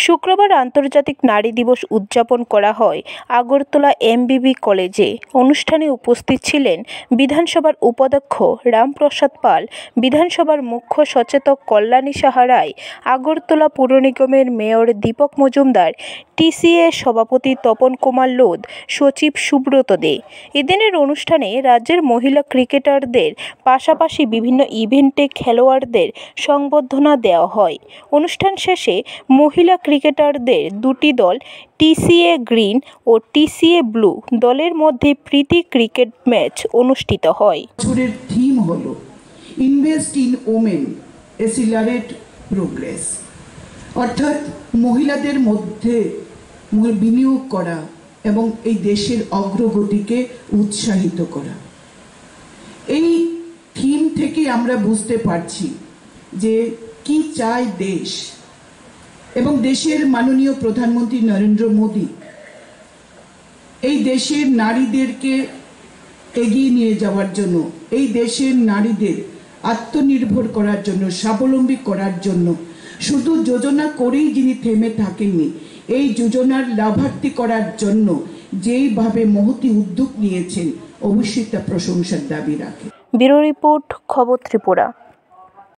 শুক্রবার আন্তর্জাতিক নারী দিবস উদযাপন করা হয় আগরতলা এমবিবি কলেজে। অনুষ্ঠানে উপস্থিত ছিলেন বিধানসভার উপাধ্যক্ষ রামপ্রসাদ পাল, বিধানসভার মুখ্য সচেতক কল্যাণী সাহা রায়, আগরতলা পুর নিগমের মেয়র দীপক মজুমদার, টিসিএ সভাপতি তপন কুমার লোধ, সচিব সুব্রত দে। এদিনের অনুষ্ঠানে রাজ্যের মহিলা ক্রিকেটারদের পাশাপাশি বিভিন্ন ইভেন্টে খেলোয়াড়দের সংবর্ধনা দেওয়া হয়। অনুষ্ঠান শেষে মহিলা ক্রিকেটারদের দুটি দল টিসিএ গ্রিন ও টিসিএ ব্লু দলের মধ্যে প্রীতি ক্রিকেট ম্যাচ অনুষ্ঠিত হয়। বছরের থিম হলো ইনভেস্ট ইন ওমেন এসিলারেট প্রোগ্রেস, অর্থাৎ মহিলাদের মধ্যে বিনিয়োগ করা এবং এই দেশের অগ্রগতিকে উৎসাহিত করা। এই থিম থেকে আমরা বুঝতে পারছি যে কি চায় দেশ এবং দেশের মাননীয় প্রধানমন্ত্রী নরেন্দ্র মোদী এই দেশের নারীদেরকে এগিয়ে নিয়ে যাওয়ার জন্য, এই দেশের নারীদের আত্মনির্ভর করার জন্য, স্বাবলম্বী করার জন্য শুধু যোজনা করেই যিনি থেমে থাকেননি, এই যোজনার লাভার্থী করার জন্য যেইভাবে মহতী উদ্যোগ নিয়েছেন, অবশ্যই তা প্রশংসার দাবি রাখে। ব্যুরো রিপোর্ট, খবর ত্রিপুরা।